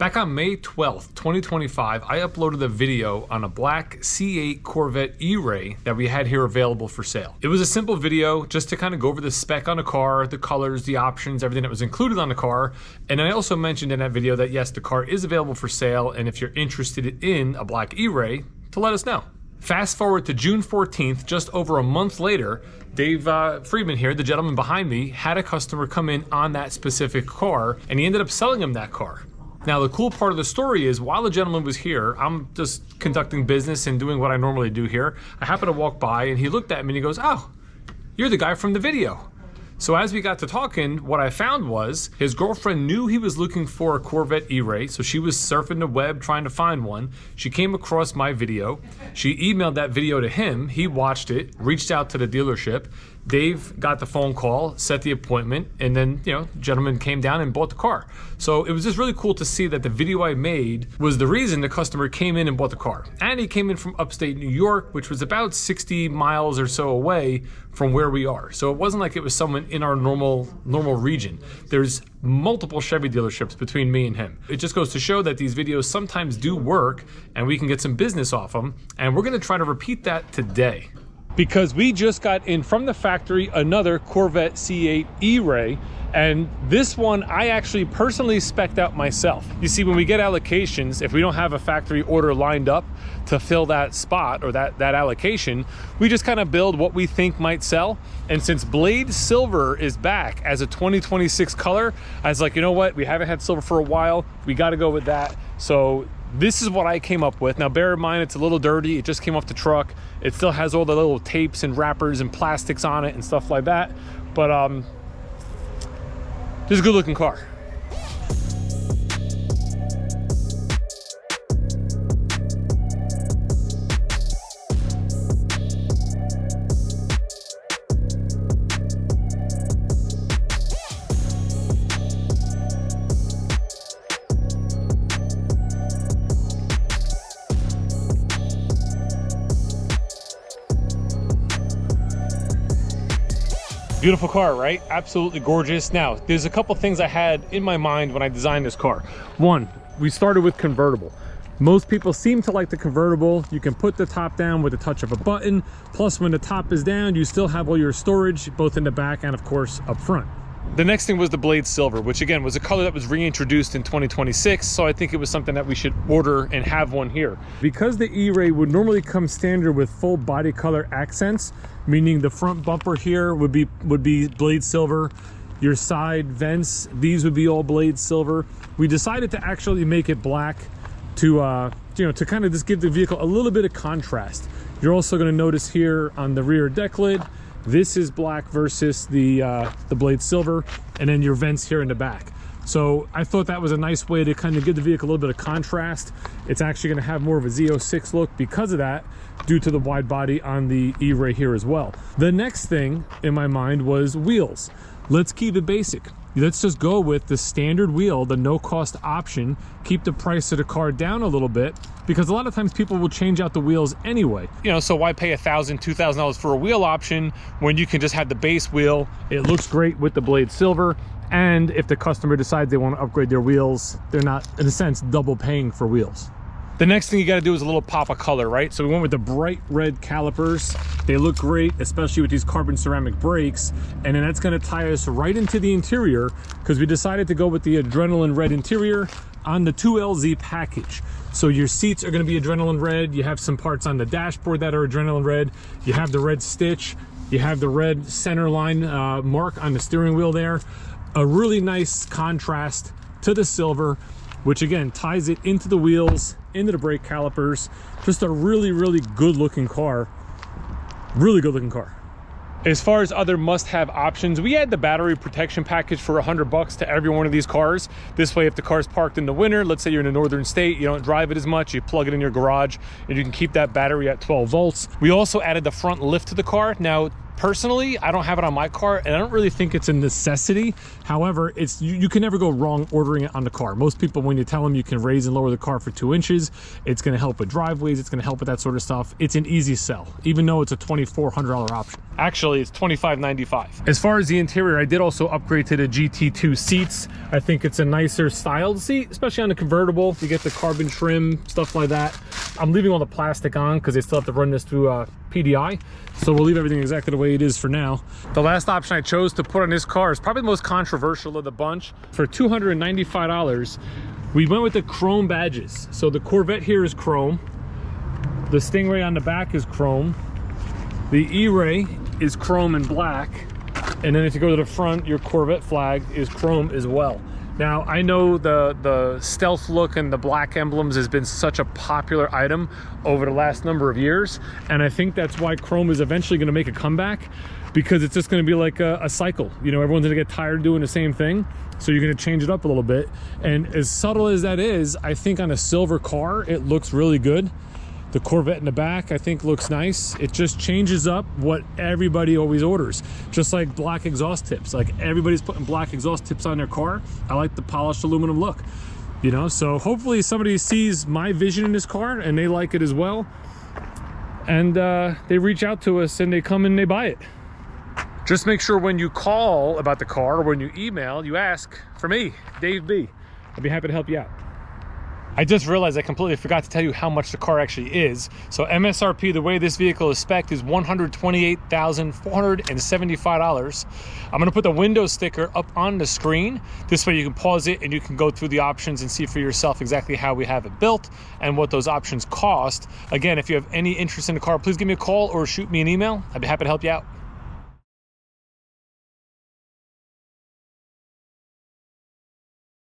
Back on May 12th, 2025, I uploaded a video on a black C8 Corvette Eray that we had here available for sale. It was a simple video just to kind of go over the spec on the car, the colors, the options, everything that was included on the car. And I also mentioned in that video that yes, the car is available for sale, and if you're interested in a black Eray, to let us know. Fast forward to June 14th, just over a month later, Dave Friedman here, the gentleman behind me, had a customer come in on that specific car, and he ended up selling him that car. Now, the cool part of the story is while the gentleman was here, I'm just conducting business and doing what I normally do here. I happened to walk by and he looked at me and he goes, "Oh, you're the guy from the video." So as we got to talking, what I found was his girlfriend knew he was looking for a Corvette Eray, so she was surfing the web trying to find one. She came across my video. She emailed that video to him. He watched it, reached out to the dealership. Dave got the phone call, set the appointment, and then, the gentleman came down and bought the car. So it was just really cool to see that the video I made was the reason the customer came in and bought the car. And he came in from upstate New York, which was about 60 miles or so away from where we are. So it wasn't like it was someone in our normal region. There's multiple Chevy dealerships between me and him. It just goes to show that these videos sometimes do work and we can get some business off them. And we're gonna try to repeat that today, because we just got in from the factory another Corvette C8 Eray, and this one I actually personally spec'd out myself. You see, when we get allocations, if we don't have a factory order lined up to fill that spot or that allocation, we just kind of build what we think might sell. And since Blade Silver is back as a 2026 color, I was like, you know what, we haven't had silver for a while, we got to go with that. So this is what I came up with. Now, bear in mind, it's a little dirty. It just came off the truck. It still has all the little tapes and wrappers and plastics on it and stuff like that. But just a good looking car. Beautiful car, right? Absolutely gorgeous. Now, there's a couple things I had in my mind when I designed this car. One, we started with convertible. Most people seem to like the convertible. You can put the top down with the touch of a button. Plus, when the top is down, you still have all your storage, both in the back and of course up front. The next thing was the Blade Silver, which again was a color that was reintroduced in 2026, so I think it was something that we should order and have one here. Because the Eray would normally come standard with full body color accents, meaning the front bumper here would be Blade Silver, your side vents, these would be all Blade Silver. We decided to actually make it black to to kind of just give the vehicle a little bit of contrast. You're also going to notice here on the rear deck lid, this is black versus the Blade Silver, and then your vents here in the back. So I thought that was a nice way to kind of give the vehicle a little bit of contrast. It's actually going to have more of a Z06 look because of that, due to the wide body on the Eray here as well. The next thing in my mind was wheels. Let's keep it basic. Let's just go with the standard wheel, the no-cost option, keep the price of the car down a little bit, because a lot of times people will change out the wheels anyway. So why pay $1,000, $2,000 for a wheel option when you can just have the base wheel? It looks great with the Blade Silver, and if the customer decides they want to upgrade their wheels, they're not, in a sense, double paying for wheels. The next thing you got to do is a little pop of color, right? So we went with the bright red calipers. They look great, especially with these carbon ceramic brakes. And then that's going to tie us right into the interior, because we decided to go with the adrenaline red interior on the 2LZ package. So your seats are going to be adrenaline red. You have some parts on the dashboard that are adrenaline red. You have the red stitch. You have the red center line mark on the steering wheel there. A really nice contrast to the silver, which again ties it into the wheels, into the brake calipers. Just a really, really good looking car. Really good looking car. As far as other must-have options, we add the battery protection package for $100 to every one of these cars. This way, if the car's parked in the winter, let's say you're in a northern state, you don't drive it as much, you plug it in your garage, and you can keep that battery at 12 volts. We also added the front lift to the car. Now, Personally, I don't have it on my car, and I don't really think it's a necessity. However, it's you can never go wrong ordering it on the car. Most people, when you tell them you can raise and lower the car for 2 inches, it's going to help with driveways, it's going to help with that sort of stuff. It's an easy sell, even though it's a $2,400 option. Actually, it's $2,595. As far as the interior, I did also upgrade to the GT2 seats. I think it's a nicer styled seat, especially on the convertible. You get the carbon trim, stuff like that. I'm leaving all the plastic on because they still have to run this through PDI. So we'll leave everything exactly the way it is for now. The last option I chose to put on this car is probably the most controversial of the bunch. For $295, we went with the chrome badges. So the Corvette here is chrome. The Stingray on the back is chrome. The E-Ray is chrome and black. And then if you go to the front, your Corvette flag is chrome as well. Now, I know the stealth look and the black emblems has been such a popular item over the last number of years, and I think that's why chrome is eventually going to make a comeback, because it's just going to be like a cycle. You know, everyone's going to get tired of doing the same thing, so you're going to change it up a little bit. And as subtle as that is, I think on a silver car, it looks really good. The Corvette in the back, I think, looks nice. It just changes up what everybody always orders. Just like black exhaust tips. Like, everybody's putting black exhaust tips on their car. I like the polished aluminum look. You know, so hopefully somebody sees my vision in this car and they like it as well. And they reach out to us and they come and they buy it. Just make sure when you call about the car or when you email, you ask for me, Dave B. I'd be happy to help you out. I just realized I completely forgot to tell you how much the car actually is. So MSRP, the way this vehicle is spec'd, is $128,475. I'm gonna put the window sticker up on the screen. This way you can pause it and you can go through the options and see for yourself exactly how we have it built and what those options cost. Again, if you have any interest in the car, please give me a call or shoot me an email. I'd be happy to help you out.